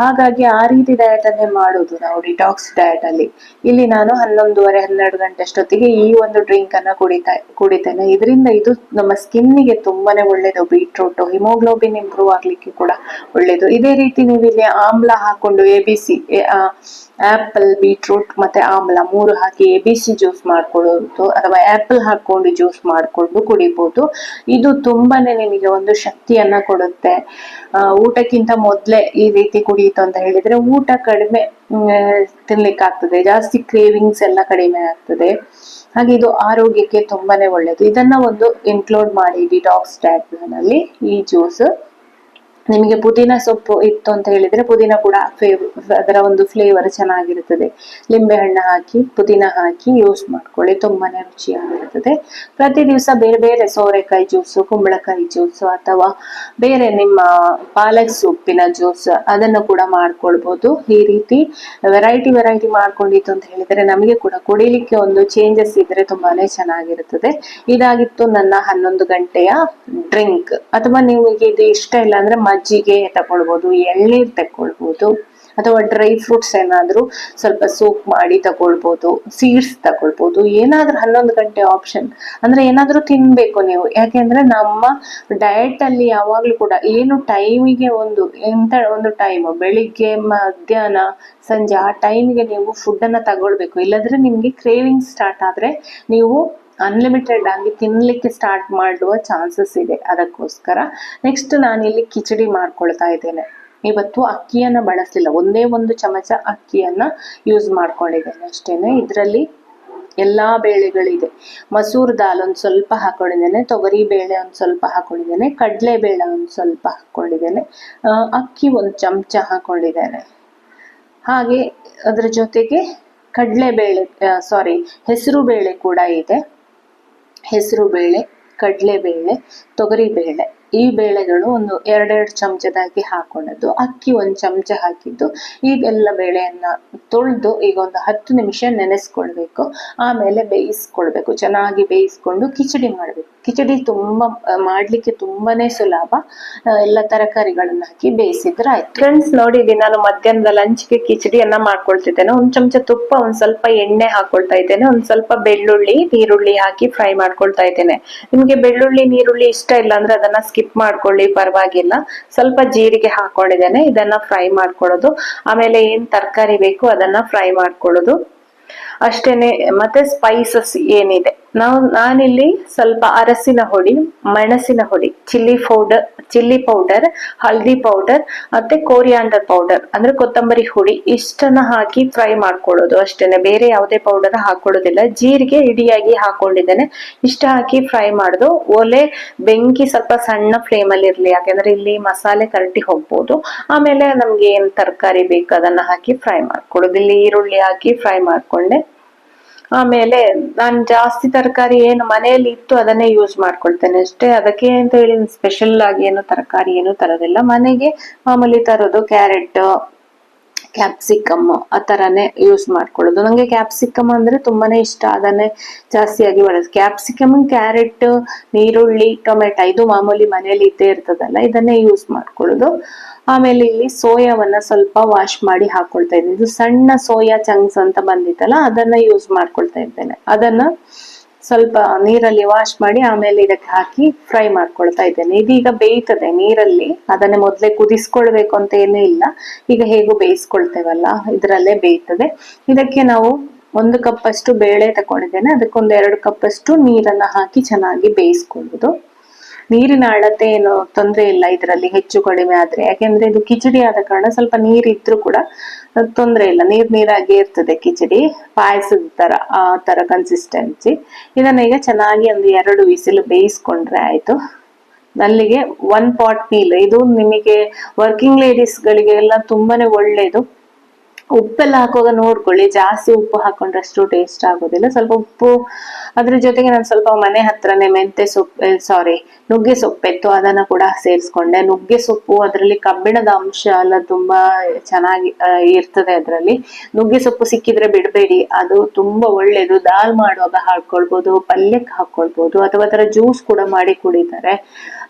ಹಾಗಾಗಿ ಆ ರೀತಿ ಡಯಟ್ ಅನ್ನೇ ಮಾಡೋದು ನಾವು ಡಿಟಾಕ್ಸ್ ಡಯಟ್ ಅಲ್ಲಿ. ಇಲ್ಲಿ ನಾನು 11:30 12 ಗಂಟೆ ಅಷ್ಟೊತ್ತಿಗೆ ಈ ಒಂದು ಡ್ರಿಂಕ್ ಅನ್ನ ಕುಡಿತಾ ಕುಡಿತೇನೆ. ಇದರಿಂದ ಇದು ನಮ್ಮ ಸ್ಕಿನ್ನಿಗೆ ತುಂಬಾನೇ ಒಳ್ಳೇದು. ಬೀಟ್ರೂಟ್ ಹಿಮೋಗ್ಲೋಬಿನ್ ಇಂಪ್ರೂವ್ ಆಗ್ಲಿಕ್ಕೆ ಕೂಡ ಒಳ್ಳೇದು. ಇದೇ ರೀತಿ ನೀವು ಇಲ್ಲಿ ಆಮ್ಲ ಹಾಕೊಂಡು ABC ಆಪಲ್, ಬೀಟ್ರೂಟ್ ಮತ್ತೆ ಆಮ್ಲ 3 ಹಾಕಿ ABC ಜ್ಯೂಸ್ ಮಾಡ್ಕೊಳ್ಳೋದು, ಅಥವಾ ಆಪಲ್ ಹಾಕೊಂಡು ಜ್ಯೂಸ್ ಮಾಡ್ಕೊಂಡು ಕುಡಿಬಹುದು. ಇದು ತುಂಬಾನೇ ನಿಮಗೆ ಒಂದು ಶಕ್ತಿಯನ್ನ ಕೊಡುತ್ತೆ. ಊಟಕ್ಕಿಂತ ಮೊದ್ಲೇ ಈ ರೀತಿ ಕುಡಿಯಿತು ಅಂತ ಹೇಳಿದ್ರೆ ಊಟ ಕಡಿಮೆ ತಿನ್ಲಿಕ್ಕೆ ಆಗ್ತದೆ, ಜಾಸ್ತಿ ಕ್ರೇವಿಂಗ್ಸ್ ಎಲ್ಲ ಕಡಿಮೆ ಆಗ್ತದೆ. ಹಾಗೆ ಇದು ಆರೋಗ್ಯಕ್ಕೆ ತುಂಬಾನೇ ಒಳ್ಳೇದು. ಇದನ್ನ ಒಂದು ಇನ್ಕ್ಲೂಡ್ ಮಾಡಿ ಡಿಟಾಕ್ಸ್ ಡಯಟ್ ಪ್ಲಾನ್ ಅಲ್ಲಿ. ಈ ಜ್ಯೂಸ್ ನಿಮಗೆ ಪುದೀನ ಸೊಪ್ಪು ಇತ್ತು ಅಂತ ಹೇಳಿದ್ರೆ ಪುದೀನ ಕೂಡ ಅದರ ಒಂದು ಫ್ಲೇವರ್ ಚೆನ್ನಾಗಿರುತ್ತದೆ. ಲಿಂಬೆ ಹಣ್ಣು ಹಾಕಿ ಪುದೀನ ಹಾಕಿ ಯೂಸ್ ಮಾಡ್ಕೊಳ್ಳಿ, ತುಂಬಾನೇ ರುಚಿಯಾಗಿರುತ್ತದೆ. ಪ್ರತಿ ದಿವಸ ಬೇರೆ ಬೇರೆ ಸೋರೆಕಾಯಿ ಜ್ಯೂಸು, ಕುಂಬಳಕಾಯಿ ಜ್ಯೂಸು, ಅಥವಾ ಬೇರೆ ನಿಮ್ಮ ಪಾಲಕ್ ಸೊಪ್ಪಿನ ಜ್ಯೂಸ್ ಅದನ್ನು ಕೂಡ ಮಾಡ್ಕೊಳ್ಬಹುದು. ಈ ರೀತಿ ವೆರೈಟಿ ಮಾಡ್ಕೊಂಡಿತ್ತು ಅಂತ ಹೇಳಿದ್ರೆ ನಮಗೆ ಕೂಡ ಕುಡಿಲಿಕ್ಕೆ ಒಂದು ಚೇಂಜಸ್ ಇದ್ರೆ ತುಂಬಾನೇ ಚೆನ್ನಾಗಿರುತ್ತದೆ. ಇದಾಗಿತ್ತು ನನ್ನ 11 ಗಂಟೆಯ ಡ್ರಿಂಕ್. ಅಥವಾ ನಿಮಗೆ ಇದು ಇಷ್ಟ ಇಲ್ಲ ಅಂದ್ರೆ ಮಜ್ಜಿಗೆ ತಗೊಳ್ಬಹುದು, ಎಳ್ನೀರ್ ತಗೊಳ್ಬಹುದು, ಅಥವಾ ಡ್ರೈ ಫ್ರೂಟ್ಸ್ ಏನಾದ್ರೂ ಸ್ವಲ್ಪ ಸೂಪ್ ಮಾಡಿ ತಗೊಳ್ಬಹುದು, ಸೀಡ್ಸ್ ತಗೊಳ್ಬಹುದು. ಏನಾದ್ರೂ 11 ಗಂಟೆ ಆಪ್ಷನ್ ಅಂದ್ರೆ ಏನಾದ್ರೂ ತಿನ್ಬೇಕು ನೀವು. ಯಾಕೆಂದ್ರೆ ನಮ್ಮ ಡಯಟ್ ಅಲ್ಲಿ ಯಾವಾಗ್ಲೂ ಕೂಡ ಏನು ಟೈಮಿಗೆ ಒಂದು ಟೈಮ್, ಬೆಳಿಗ್ಗೆ ಮಧ್ಯಾಹ್ನ ಸಂಜೆ ಆ ಟೈಮಿಗೆ ನೀವು ಫುಡ್ ಅನ್ನ ತಗೊಳ್ಬೇಕು. ಇಲ್ಲದ್ರೆ ನಿಮ್ಗೆ ಕ್ರೇವಿಂಗ್ ಸ್ಟಾರ್ಟ್ ಆದ್ರೆ ನೀವು ಅನ್ಲಿಮಿಟೆಡ್ ಆಗಿ ತಿನ್ಲಿಕ್ಕೆ ಸ್ಟಾರ್ಟ್ ಮಾಡುವ ಚಾನ್ಸಸ್ ಇದೆ. ಅದಕ್ಕೋಸ್ಕರ ನೆಕ್ಸ್ಟ್ ನಾನಿಲ್ಲಿ ಕಿಚಡಿ ಮಾಡ್ಕೊಳ್ತಾ ಇದ್ದೇನೆ. ಇವತ್ತು ಅಕ್ಕಿಯನ್ನ ಬಳಸಲಿಲ್ಲ, ಒಂದೇ ಒಂದು ಚಮಚ ಅಕ್ಕಿಯನ್ನ ಯೂಸ್ ಮಾಡ್ಕೊಂಡಿದ್ದೇನೆ ಅಷ್ಟೇನೆ. ಇದರಲ್ಲಿ ಎಲ್ಲಾ ಬೇಳೆಗಳಿದೆ. ಮಸೂರ್ ದಾಲ್ ಒಂದ್ ಸ್ವಲ್ಪ ಹಾಕೊಂಡಿದ್ದೇನೆ, ತೊಗರಿ ಬೇಳೆ ಒಂದ್ ಸ್ವಲ್ಪ ಹಾಕೊಂಡಿದ್ದೇನೆ, ಕಡ್ಲೆ ಬೇಳೆ ಒಂದ್ ಸ್ವಲ್ಪ ಹಾಕೊಂಡಿದ್ದೇನೆ, ಅಕ್ಕಿ ಒಂದ್ ಚಮಚ ಹಾಕೊಂಡಿದ್ದೇನೆ. ಹಾಗೆ ಅದ್ರ ಜೊತೆಗೆ ಹೆಸರು ಬೇಳೆ ಕೂಡ ಇದೆ. ಹೆಸರು ಬೇಳೆ, ಕಡಲೆ ಬೇಳೆ, ತೊಗರಿ ಬೇಳೆ, ಈ ಬೇಳೆಗಳು ಒಂದು 2 ಚಮಚದಾಗಿ ಹಾಕೊಂಡದ್ದು, ಅಕ್ಕಿ 1 ಚಮಚ ಹಾಕಿದ್ದು. ಈಗೆಲ್ಲ ಬೇಳೆಯನ್ನ ತೊಳೆದು ಈಗ ಒಂದು 10 ನಿಮಿಷ ನೆನೆಸ್ಕೊಳ್ಬೇಕು. ಆಮೇಲೆ ಬೇಯಿಸ್ಕೊಳ್ಬೇಕು. ಚೆನ್ನಾಗಿ ಬೇಯಿಸ್ಕೊಂಡು ಕಿಚಡಿ ಮಾಡ್ಬೇಕು. ಕಿಚಡಿ ಮಾಡ್ಲಿಕ್ಕೆ ತುಂಬಾನೇ ಸುಲಭ. ಎಲ್ಲ ತರಕಾರಿಗಳನ್ನ ಹಾಕಿ ಬೇಯಿಸಿದ್ರೆ ಆಯ್ತು. ಫ್ರೆಂಡ್ಸ್ ನೋಡಿ, ನಾನು ಮಧ್ಯಾಹ್ನದ ಲಂಚ್ಗೆ ಕಿಚಡಿಯನ್ನ ಮಾಡ್ಕೊಳ್ತಿದ್ದೇನೆ. 1 ಚಮಚ ತುಪ್ಪ, ಒಂದ್ ಸ್ವಲ್ಪ ಎಣ್ಣೆ ಹಾಕೊಳ್ತಾ ಇದ್ದೇನೆ, ಒಂದ್ ಸ್ವಲ್ಪ ಬೆಳ್ಳುಳ್ಳಿ, ನೀರುಳ್ಳಿ ಹಾಕಿ ಫ್ರೈ ಮಾಡ್ಕೊಳ್ತಾ ಇದ್ದೇನೆ. ನಿಮ್ಗೆ ಬೆಳ್ಳುಳ್ಳಿ, ನೀರುಳ್ಳಿ ಇಷ್ಟ ಇಲ್ಲ ಅಂದ್ರೆ ಅದನ್ನ ಸ್ಕಿಪ್ ಮಾಡ್ಕೊಳ್ಳಿ, ಪರವಾಗಿಲ್ಲ. ಸ್ವಲ್ಪ ಜೀರಿಗೆ ಹಾಕೊಂಡಿದ್ದೇನೆ, ಇದನ್ನ ಫ್ರೈ ಮಾಡ್ಕೊಳ್ಳೋದು. ಆಮೇಲೆ ಏನ್ ತರಕಾರಿ ಬೇಕು ಅದನ್ನ ಫ್ರೈ ಮಾಡ್ಕೊಳ್ಳೋದು ಅಷ್ಟೇನೆ. ಮತ್ತೆ ಸ್ಪೈಸಸ್ ಏನಿದೆ, ನಾನಿಲ್ಲಿ ಸ್ವಲ್ಪ ಅರಸಿನ ಹುಡಿ, ಮೆಣಸಿನ ಹುಡಿ, ಚಿಲ್ಲಿ ಪೌಡರ್, ಹಲ್ದಿ ಪೌಡರ್, ಮತ್ತೆ ಕೋರಿಯಾಂಡರ್ ಪೌಡರ್ ಅಂದ್ರೆ ಕೊತ್ತಂಬರಿ ಹುಡಿ, ಇಷ್ಟನ್ನ ಹಾಕಿ ಫ್ರೈ ಮಾಡ್ಕೊಳ್ಳೋದು ಅಷ್ಟೇನೆ. ಬೇರೆ ಯಾವುದೇ ಪೌಡರ್ ಹಾಕೊಳ್ಳೋದಿಲ್ಲ. ಜೀರಿಗೆ ಇಡಿಯಾಗಿ ಹಾಕೊಂಡಿದ್ದೇನೆ, ಇಷ್ಟ ಹಾಕಿ ಫ್ರೈ ಮಾಡುದು. ಬೆಂಕಿ ಸ್ವಲ್ಪ ಸಣ್ಣ ಫ್ಲೇಮ್ ಅಲ್ಲಿ ಇರ್ಲಿ, ಯಾಕಂದ್ರೆ ಇಲ್ಲಿ ಮಸಾಲೆ ಕರಟಿ ಹೋಗ್ಬೋದು. ಆಮೇಲೆ ನಮ್ಗೆ ಏನ್ ತರಕಾರಿ ಬೇಕು ಅದನ್ನ ಹಾಕಿ ಫ್ರೈ ಮಾಡ್ಕೊಳ್ಳೋದು. ಇಲ್ಲಿ ಈರುಳ್ಳಿ ಹಾಕಿ ಫ್ರೈ ಮಾಡ್ಕೊಂಡೆ. ಆಮೇಲೆ ನಾನು ಜಾಸ್ತಿ ತರಕಾರಿ ಏನು ಮನೆಯಲ್ಲಿ ಇತ್ತು ಅದನ್ನೇ ಯೂಸ್ ಮಾಡ್ಕೊಳ್ತೇನೆ ಅಷ್ಟೇ. ಅದಕ್ಕೆ ಅಂತ ಹೇಳಿ ಸ್ಪೆಷಲ್ ಆಗಿ ಏನು ತರಕಾರಿ ಏನು ತರೋದಿಲ್ಲ. ಮನೆಗೆ ಮಾಮೂಲಿ ತರೋದು ಕ್ಯಾರೆಟ್, ಕ್ಯಾಪ್ಸಿಕಮ್ ಆ ತರಾನೇ ಯೂಸ್ ಮಾಡ್ಕೊಳ್ಳೋದು. ನಂಗೆ ಕ್ಯಾಪ್ಸಿಕಮ್ ಅಂದ್ರೆ ತುಂಬಾನೇ ಇಷ್ಟ, ಅದನ್ನೇ ಜಾಸ್ತಿಯಾಗಿ ಬಳಸ್. ಕ್ಯಾಪ್ಸಿಕಮ್, ಕ್ಯಾರೆಟ್, ನೀರುಳ್ಳಿ, ಟೊಮೆಟೊ ಇದು ಮಾಮೂಲಿ ಮನೆಯಲ್ಲಿ ಇದ್ದೇ ಇರ್ತದಲ್ಲ, ಇದನ್ನೇ ಯೂಸ್ ಮಾಡ್ಕೊಳ್ಳೋದು. ಆಮೇಲೆ ಇಲ್ಲಿ ಸೋಯಾವನ್ನ ಸ್ವಲ್ಪ ವಾಶ್ ಮಾಡಿ ಹಾಕೊಳ್ತಾ ಇದ್ದೀನಿ. ಇದು ಸಣ್ಣ ಸೋಯಾ ಚಂಕ್ಸ್ ಅಂತ ಬಂದಿತ್ತಲ್ಲ, ಅದನ್ನ ಯೂಸ್ ಮಾಡ್ಕೊಳ್ತಾ ಇದ್ದೇನೆ. ಅದನ್ನ ಸ್ವಲ್ಪ ನೀರಲ್ಲಿ ವಾಶ್ ಮಾಡಿ ಆಮೇಲೆ ಇದಕ್ಕೆ ಹಾಕಿ ಫ್ರೈ ಮಾಡ್ಕೊಳ್ತಾ ಇದ್ದೇನೆ. ಇದೀಗ ಬೇಯ್ತದೆ ನೀರಲ್ಲಿ, ಅದನ್ನೇ ಮೊದ್ಲೇ ಕುದಿಸ್ಕೊಳ್ಬೇಕು ಅಂತ ಏನೂ ಇಲ್ಲ. ಈಗ ಹೇಗೂ ಬೇಯಿಸ್ಕೊಳ್ತೇವಲ್ಲ, ಇದ್ರಲ್ಲೇ ಬೇಯ್ತದೆ. ಇದಕ್ಕೆ ನಾವು 1 ಕಪ್ ಅಷ್ಟು ಬೇಳೆ ತಗೊಂಡಿದ್ದೇನೆ, ಅದಕ್ಕೊಂದು 2 ಕಪ್ ಅಷ್ಟು ನೀರನ್ನ ಹಾಕಿ ಚೆನ್ನಾಗಿ ಬೇಯಿಸ್ಕೊಳ್ಳುದು. ನೀರಿನ ಅಳತೆ ಏನು ತೊಂದ್ರೆ ಇಲ್ಲ ಇದರಲ್ಲಿ, ಹೆಚ್ಚು ಕಡಿಮೆ ಆದ್ರೆ. ಯಾಕೆಂದ್ರೆ ಇದು ಕಿಚಡಿ ಆದ ಕಾರಣ ಸ್ವಲ್ಪ ನೀರಿದ್ರು ಕೂಡ ತೊಂದ್ರೆ ಇಲ್ಲ. ನೀರಾಗಿ ಇರ್ತದೆ ಕಿಚಡಿ, ಪಾಯಸದ ತರ ಆ ತರ ಕನ್ಸಿಸ್ಟೆನ್ಸಿ. ಇದನ್ನ ಈಗ ಚೆನ್ನಾಗಿ ಒಂದು 2 ವಿಸಿಲ್ ಬೇಯಿಸ್ಕೊಂಡ್ರೆ ಆಯ್ತು. ಅಲ್ಲಿಗೆ 1 ಪಾಟ್ ಮೀಲ್. ಇದು ನಿಮಗೆ ವರ್ಕಿಂಗ್ ಲೇಡೀಸ್ ಗಳಿಗೆ ಎಲ್ಲ ತುಂಬಾನೇ ಒಳ್ಳೇದು. ಉಪ್ಪೆಲ್ಲ ಹಾಕುವಾಗ ನೋಡ್ಕೊಳ್ಳಿ, ಜಾಸ್ತಿ ಉಪ್ಪು ಹಾಕೊಂಡ್ರೆ ಅಷ್ಟು ಟೇಸ್ಟ್ ಆಗೋದಿಲ್ಲ. ಸ್ವಲ್ಪ ಉಪ್ಪು, ಅದ್ರ ಜೊತೆಗೆ ನಾನು ಸ್ವಲ್ಪ ಮನೆ ಹತ್ರನೇ ನುಗ್ಗೆ ಸೊಪ್ಪೆತ್ತು, ಅದನ್ನ ಕೂಡ ಸೇರಿಸ್ಕೊಂಡೆ. ನುಗ್ಗೆ ಸೊಪ್ಪು ಅದರಲ್ಲಿ ಕಬ್ಬಿಣದ ಅಂಶ ಎಲ್ಲ ತುಂಬಾ ಚೆನ್ನಾಗಿ ಇರ್ತದೆ ಅದರಲ್ಲಿ. ನುಗ್ಗೆ ಸೊಪ್ಪು ಸಿಕ್ಕಿದ್ರೆ ಬಿಡ್ಬೇಡಿ, ಅದು ತುಂಬಾ ಒಳ್ಳೇದು. ದಾಲ್ ಮಾಡುವಾಗ ಹಾಕೊಳ್ಬಹುದು, ಪಲ್ಯಕ್ಕೆ ಹಾಕೊಳ್ಬಹುದು, ಅಥವಾ ಅದರ ಜ್ಯೂಸ್ ಕೂಡ ಮಾಡಿ ಕುಡಿತಾರೆ,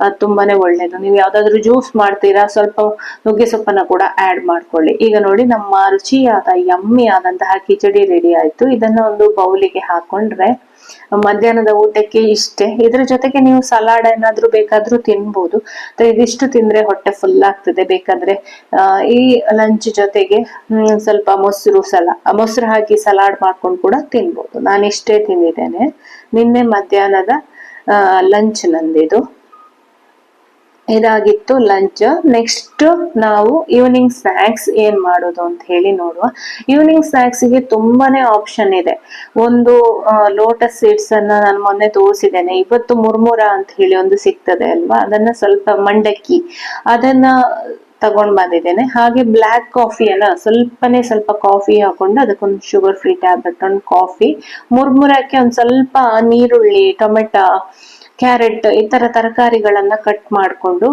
ಅದು ತುಂಬಾನೇ ಒಳ್ಳೇದು. ನೀವು ಯಾವ್ದಾದ್ರು ಜ್ಯೂಸ್ ಮಾಡ್ತೀರಾ, ಸ್ವಲ್ಪ ನುಗ್ಗೆ ಸೊಪ್ಪನ್ನ ಕೂಡ ಆಡ್ ಮಾಡ್ಕೊಳ್ಳಿ. ಈಗ ನೋಡಿ, ನಮ್ಮ ರುಚಿಯಾದ ಯಮ್ಮಿ ಆದಂತಹ ಕಿಚಡಿ ರೆಡಿ ಆಯ್ತು. ಇದನ್ನ ಒಂದು ಬೌಲಿಗೆ ಹಾಕೊಂಡ್ರೆ ಮಧ್ಯಾಹ್ನದ ಊಟಕ್ಕೆ ಇಷ್ಟೇ. ಇದ್ರ ಜೊತೆಗೆ ನೀವು ಸಲಾಡ್ ಏನಾದ್ರೂ ಬೇಕಾದ್ರೂ ತಿನ್ಬೋದು. ಇದಿಷ್ಟು ತಿಂದ್ರೆ ಹೊಟ್ಟೆ ಫುಲ್ ಆಗ್ತದೆ. ಬೇಕಾದ್ರೆ ಈ ಲಂಚ್ ಜೊತೆಗೆ ಸ್ವಲ್ಪ ಮೊಸರು ಹಾಕಿ ಸಲಾಡ್ ಮಾಡ್ಕೊಂಡು ಕೂಡ ತಿನ್ಬೋದು. ನಾನು ಇಷ್ಟೇ ತಿಂದಿದ್ದೇನೆ ನಿನ್ನೆ ಮಧ್ಯಾಹ್ನದ ಲಂಚ್ ನಂದಿದು. ಇದಾಗಿತ್ತು ಲಂಚ್. ನೆಕ್ಸ್ಟ್ ನಾವು ಈವ್ನಿಂಗ್ ಸ್ನಾಕ್ಸ್ ಏನ್ ಮಾಡೋದು ಅಂತ ಹೇಳಿ ನೋಡುವ. ಈವ್ನಿಂಗ್ ಸ್ನಾಕ್ಸ್ ಗೆ ತುಂಬಾನೇ ಆಪ್ಷನ್ ಇದೆ. ಒಂದು ಲೋಟಸ್ ಸೀಡ್ಸ್ ಅನ್ನ ನಾನು ಮೊನ್ನೆ ತೋರಿಸಿದ್ದೇನೆ. ಇವತ್ತು ಮುರ್ಮುರ ಅಂತ ಹೇಳಿ ಒಂದು ಸಿಗ್ತದೆ ಅಲ್ವಾ, ಅದನ್ನ ಸ್ವಲ್ಪ ಮಂಡಕ್ಕಿ ಅದನ್ನ ತಗೊಂಡ್ ಬಂದಿದ್ದೇನೆ. ಹಾಗೆ ಬ್ಲ್ಯಾಕ್ ಕಾಫಿಯನ್ನ ಸ್ವಲ್ಪ ಕಾಫಿ ಹಾಕೊಂಡು ಅದಕ್ಕೊಂದು ಶುಗರ್ ಫ್ರೀ ಟ್ಯಾಬ್ಲೆಟ್, ಒಂದು ಕಾಫಿ, ಮುರ್ಮುರಕ್ಕೆ ಒಂದ್ ಸ್ವಲ್ಪ ನೀರುಳ್ಳಿ, ಟೊಮೆಟೊ, ಕ್ಯಾರೆಟ್ ಈ ತರ ತರಕಾರಿಗಳನ್ನ ಕಟ್ ಮಾಡ್ಕೊಂಡು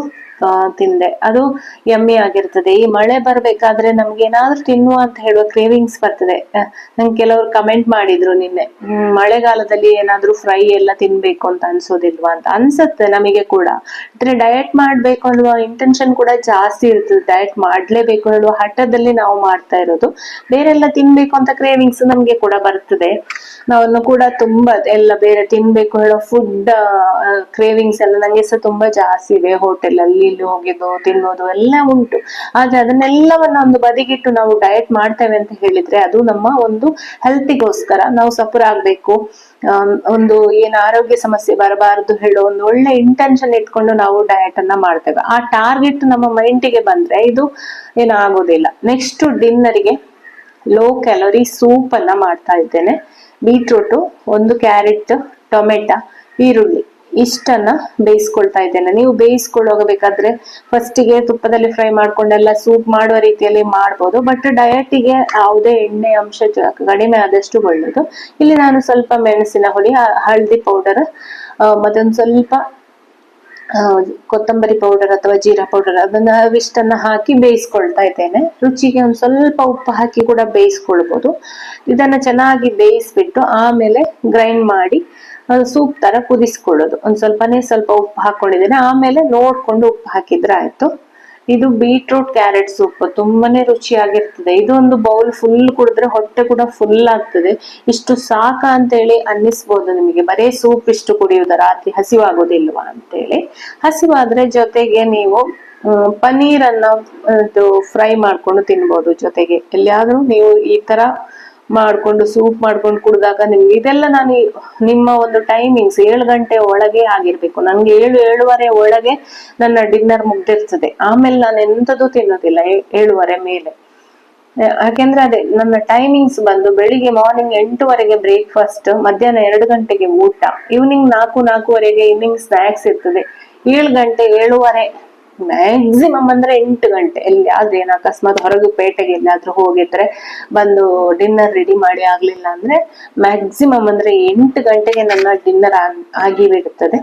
ತಿಂದೆ. ಅದು ಯಮ್ಮಿ ಆಗಿರ್ತದೆ. ಈ ಮಳೆ ಬರ್ಬೇಕಾದ್ರೆ ನಮ್ಗೆ ಏನಾದ್ರೂ ತಿನ್ನುವ ಅಂತ ಹೇಳುವ ಕ್ರೇವಿಂಗ್ಸ್ ಬರ್ತದೆ. ನಂಗೆ ಕೆಲವರು ಕಮೆಂಟ್ ಮಾಡಿದ್ರು ನಿನ್ನೆ, ಮಳೆಗಾಲದಲ್ಲಿ ಏನಾದ್ರೂ ಫ್ರೈ ಎಲ್ಲ ತಿನ್ಬೇಕು ಅಂತ ಅನ್ಸೋದಿಲ್ವಾ ಅಂತ. ಅನ್ಸತ್ತೆ ನಮಗೆ ಕೂಡ. ಡಯಟ್ ಮಾಡ್ಬೇಕು ಅನ್ನುವ ಇಂಟೆನ್ಷನ್ ಕೂಡ ಜಾಸ್ತಿ ಇರ್ತದೆ. ಡಯಟ್ ಮಾಡ್ಲೇಬೇಕು ಅನ್ನುವ ಹಠದಲ್ಲಿ ನಾವು ಮಾಡ್ತಾ ಇರೋದು. ಬೇರೆಲ್ಲ ತಿನ್ಬೇಕು ಅಂತ ಕ್ರೇವಿಂಗ್ಸ್ ನಮ್ಗೆ ಕೂಡ ಬರ್ತದೆ. ನಾವನ್ನು ಕೂಡ ತುಂಬಾ ಎಲ್ಲ ಬೇರೆ ತಿನ್ಬೇಕು ಹೇಳೋ ಫುಡ್ ಕ್ರೇವಿಂಗ್ಸ್ ಎಲ್ಲ ನಂಗೆ ಸಹ ತುಂಬಾ ಜಾಸ್ತಿ ಇದೆ. ಹೋಟೆಲ್ ಅಲ್ಲಿ ಇಲ್ಲಿ ಹೋಗಿದ್ದು ತಿನ್ನೋದು ಎಲ್ಲ ಉಂಟು. ಆದ್ರೆ ಅದನ್ನೆಲ್ಲವನ್ನ ಒಂದು ಬದಿಗಿಟ್ಟು ನಾವು ಡಯಟ್ ಮಾಡ್ತೇವೆ ಅಂತ ಹೇಳಿದ್ರೆ ಅದು ನಮ್ಮ ಒಂದು ಹೆಲ್ತಿಗೋಸ್ಕರ. ನಾವು ಸಫರ್ ಆಗ್ಬೇಕು, ಒಂದು ಏನ್ ಆರೋಗ್ಯ ಸಮಸ್ಯೆ ಬರಬಾರದು ಹೇಳೋ ಒಂದು ಒಳ್ಳೆ ಇಂಟೆನ್ಷನ್ ಇಟ್ಕೊಂಡು ನಾವು ಡಯಟ್ ಅನ್ನ ಮಾಡ್ತೇವೆ. ಆ ಟಾರ್ಗೆಟ್ ನಮ್ಮ ಮೈಂಡಿಗೆ ಬಂದ್ರೆ ಇದು ಏನಾಗೋದಿಲ್ಲ. ನೆಕ್ಸ್ಟ್ ಡಿನ್ನರ್ಗೆ ಲೋ ಕ್ಯಾಲೋರಿ ಸೂಪ್ ಅನ್ನ ಮಾಡ್ತಾ ಇದ್ದೇನೆ. ಬೀಟ್ರೂಟ್, ಒಂದು ಕ್ಯಾರೆಟ್, ಟೊಮೆಟೊ, ಈರುಳ್ಳಿ ಇಷ್ಟನ್ನ ಬೇಯಿಸ್ಕೊಳ್ತಾ ಇದ್ದೇನೆ. ನೀವು ಬೇಯಿಸ್ಕೊಳ್ಳೋಗಬೇಕಾದ್ರೆ ಫಸ್ಟಿಗೆ ತುಪ್ಪದಲ್ಲಿ ಫ್ರೈ ಮಾಡ್ಕೊಂಡೆಲ್ಲ ಸೂಪ್ ಮಾಡುವ ರೀತಿಯಲ್ಲಿ ಮಾಡ್ಬೋದು. ಬಟ್ ಡಯಟಿಗೆ ಯಾವುದೇ ಎಣ್ಣೆ ಅಂಶ ಕಡಿಮೆ ಆದಷ್ಟು ಒಳ್ಳೇದು. ಇಲ್ಲಿ ನಾನು ಸ್ವಲ್ಪ ಮೆಣಸಿನ ಹುಡಿ, ಹಳದಿ ಪೌಡರ್, ಮತ್ತೊಂದು ಸ್ವಲ್ಪ ಕೊತ್ತಂಬರಿ ಪೌಡರ್ ಅಥವಾ ಜೀರಾ ಪೌಡರ್ ಅದನ್ನ ಇಷ್ಟನ್ನ ಹಾಕಿ ಬೇಯಿಸ್ಕೊಳ್ತಾ ಇದ್ದೇನೆ. ರುಚಿಗೆ ಒಂದ್ ಸ್ವಲ್ಪ ಉಪ್ಪು ಹಾಕಿ ಕೂಡ ಬೇಯಿಸ್ಕೊಳ್ಬಹುದು. ಇದನ್ನ ಚೆನ್ನಾಗಿ ಬೇಯಿಸ್ಬಿಟ್ಟು ಆಮೇಲೆ ಗ್ರೈಂಡ್ ಮಾಡಿ ಸೂಪ್ ತರ ಕುದಿಸ್ಕೊಳ್ಳೋದು. ಸ್ವಲ್ಪ ಉಪ್ಪು ಹಾಕೊಂಡಿದ್ದೇನೆ. ಆಮೇಲೆ ನೋಡ್ಕೊಂಡು ಉಪ್ಪು ಹಾಕಿದ್ರೆ ಆಯ್ತು. ಇದು ಬೀಟ್ರೂಟ್ ಕ್ಯಾರೆಟ್ ಸೂಪ್ ತುಂಬಾನೇ ರುಚಿಯಾಗಿರ್ತದೆ. ಇದು ಒಂದು ಬೌಲ್ ಫುಲ್ ಕುಡಿದ್ರೆ ಹೊಟ್ಟೆ ಕೂಡ ಫುಲ್ ಆಗ್ತದೆ. ಇಷ್ಟು ಸಾಕ ಅಂತೇಳಿ ಅನ್ನಿಸ್ಬೋದು ನಿಮಗೆ. ಬರೇ ಸೂಪ್ ಇಷ್ಟು ಕುಡಿಯುವುದ, ರಾತ್ರಿ ಹಸಿವಾಗೋದಿಲ್ವಾ ಅಂತೇಳಿ. ಹಸಿವಾದ್ರೆ ಜೊತೆಗೆ ನೀವು ಪನ್ನೀರನ್ನ ಫ್ರೈ ಮಾಡ್ಕೊಂಡು ತಿನ್ಬೋದು. ಜೊತೆಗೆ ಎಲ್ಲಿಯಾದ್ರೂ ನೀವು ಈ ತರ ಮಾಡ್ಕೊಂಡು ಸೂಪ್ ಮಾಡ್ಕೊಂಡು ಕುಡಿದಾಗ ನಿಮ್ಗೆ ಇದೆಲ್ಲ ನಾನು ನಿಮ್ಮ ಒಂದು ಟೈಮಿಂಗ್ಸ್ 7 ಗಂಟೆ ಒಳಗೆ ಆಗಿರ್ಬೇಕು. ನನ್ಗೆ 7-7:30 ಒಳಗೆ ನನ್ನ ಡಿನ್ನರ್ ಮುಗ್ದಿರ್ತದೆ. ಆಮೇಲೆ ನಾನು ಎಂತದ್ದು ತಿನ್ನೋದಿಲ್ಲ 7:30 ಮೇಲೆ. ಯಾಕೆಂದ್ರೆ ಅದೇ ನನ್ನ ಟೈಮಿಂಗ್ಸ್ ಬಂದು ಬೆಳಿಗ್ಗೆ ಮಾರ್ನಿಂಗ್ 8:00 ಬ್ರೇಕ್ಫಾಸ್ಟ್, ಮಧ್ಯಾಹ್ನ 2 ಗಂಟೆಗೆ ಊಟ, ಈವ್ನಿಂಗ್ 4-4:15 ಈವ್ನಿಂಗ್ ಸ್ನಾಕ್ಸ್ ಇರ್ತದೆ. 7 ಗಂಟೆ 7:30 ಮ್ಯಾಕ್ಸಿಮಮ್ ಅಂದ್ರೆ 8 ಗಂಟೆ. ಎಲ್ಲಿಯಾದ್ರೂ ಏನ್ ಅಕಸ್ಮಾತ್ ಹೊರಗೆ ಪೇಟೆಗೆ ಎಲ್ಲಾದ್ರೂ ಹೋಗಿದ್ರೆ ಬಂದು ಡಿನ್ನರ್ ರೆಡಿ ಮಾಡಿ ಆಗ್ಲಿಲ್ಲ ಅಂದ್ರೆ ಮ್ಯಾಕ್ಸಿಮಮ್ ಅಂದ್ರೆ 8 ಗಂಟೆಗೆ ನನ್ನ ಡಿನ್ನರ್ ಆಗಿ ಬಿಡುತ್ತದೆ.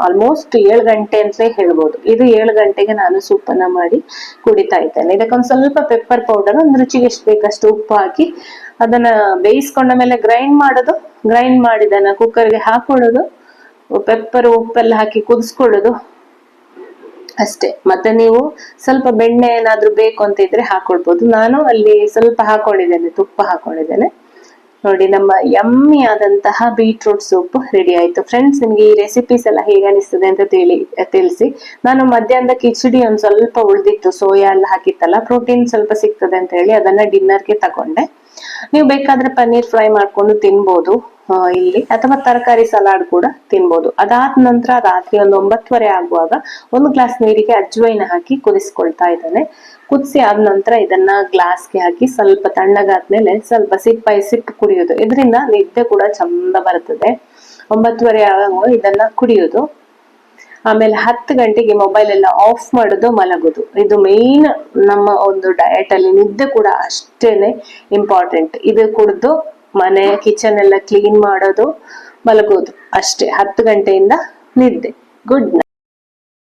ಆಲ್ಮೋಸ್ಟ್ 7 ಗಂಟೆ ಅಂತಲೇ ಹೇಳ್ಬೋದು. ಇದು 7 ಗಂಟೆಗೆ ನಾನು ಸೂಪನ್ನ ಮಾಡಿ ಕುಡಿತಾ ಇದ್ದೇನೆ. ಇದಕ್ಕೊಂದ್ ಸ್ವಲ್ಪ ಪೆಪ್ಪರ್ ಪೌಡರ್, ಒಂದು ರುಚಿಗೆ ಎಷ್ಟು ಬೇಕಷ್ಟು ಉಪ್ಪು ಹಾಕಿ ಅದನ್ನ ಬೇಯಿಸ್ಕೊಂಡ ಮೇಲೆ ಗ್ರೈಂಡ್ ಮಾಡಿದನ್ನ ಕುಕ್ಕರ್ಗೆ ಹಾಕೊಳ್ಳೋದು, ಪೆಪ್ಪರ್ ಉಪ್ಪೆಲ್ಲ ಹಾಕಿ ಕುದಿಸ್ಕೊಳ್ಳೋದು ಅಷ್ಟೇ. ಮತ್ತೆ ನೀವು ಸ್ವಲ್ಪ ಬೆಣ್ಣೆ ಏನಾದ್ರೂ ಬೇಕು ಅಂತ ಇದ್ರೆ ಹಾಕೊಳ್ಬಹುದು. ನಾನು ಅಲ್ಲಿ ಸ್ವಲ್ಪ ಹಾಕೊಂಡಿದ್ದೇನೆ, ತುಪ್ಪ ಹಾಕೊಂಡಿದ್ದೇನೆ. ನೋಡಿ, ನಮ್ಮ ಯಮ್ಮಿ ಆದಂತಹ ಬೀಟ್ರೂಟ್ ಸೂಪ್ ರೆಡಿ ಆಯ್ತು. ಫ್ರೆಂಡ್ಸ್, ನಿಮ್ಗೆ ಈ ರೆಸಿಪೀಸ್ ಎಲ್ಲ ಹೇಗೆ ಅನಿಸ್ತದೆ ಅಂತ ತಿಳಿಸಿ. ನಾನು ಮಧ್ಯಾಹ್ನದ ಕಿಚಡಿ ಒಂದ್ ಸ್ವಲ್ಪ ಉಳಿದಿತ್ತು, ಸೋಯಾ ಎಲ್ಲ ಹಾಕಿತ್ತಲ್ಲ, ಪ್ರೋಟೀನ್ ಸ್ವಲ್ಪ ಸಿಗ್ತದೆ ಅಂತ ಹೇಳಿ ಅದನ್ನ ಡಿನ್ನರ್ಗೆ ತಗೊಂಡೆ. ನೀವು ಬೇಕಾದ್ರೆ ಪನ್ನೀರ್ ಫ್ರೈ ಮಾಡ್ಕೊಂಡು ತಿನ್ಬೋದು ಇಲ್ಲಿ, ಅಥವಾ ತರಕಾರಿ ಸಲಾಡ್ ಕೂಡ ತಿನ್ಬೋದು. ಅದಾದ ನಂತರ ರಾತ್ರಿ ಒಂದು 9:30 ಆಗುವಾಗ 1 ಗ್ಲಾಸ್ ನೀರಿಗೆ ಅಜ್ವೈನ ಹಾಕಿ ಕುದಿಸ್ಕೊಳ್ತಾ ಇದ್ದೇನೆ. ಕುದಿಸಿ ಆದ ನಂತರ ಇದನ್ನ ಗ್ಲಾಸ್ಗೆ ಹಾಕಿ ಸ್ವಲ್ಪ ತಣ್ಣಗಾದ್ಮೇಲೆ ಸ್ವಲ್ಪ ಸಿಪ್ಪು ಕುಡಿಯೋದು. ಇದರಿಂದ ನಿದ್ದೆ ಕೂಡ ಚಂದ ಬರ್ತದೆ. 9:30 ಆಗುವಾಗ ಇದನ್ನ ಕುಡಿಯೋದು. ಆಮೇಲೆ 10 ಗಂಟೆಗೆ ಮೊಬೈಲ್ ಎಲ್ಲ ಆಫ್ ಮಾಡೋದು, ಮಲಗೋದು. ಇದು ಮೇನ್ ನಮ್ಮ ಒಂದು ಡಯಟ್ ಅಲ್ಲಿ. ನಿದ್ದೆ ಕೂಡ ಅಷ್ಟೇನೆ ಇಂಪಾರ್ಟೆಂಟ್. ಇದು ಕುಡಿದು ಮನೆ ಕಿಚನ್ ಎಲ್ಲ ಕ್ಲೀನ್ ಮಾಡೋದು, ಮಲಗೋದು ಅಷ್ಟೇ. 10 ಗಂಟೆಯಿಂದ ನಿದ್ದೆ. Good night.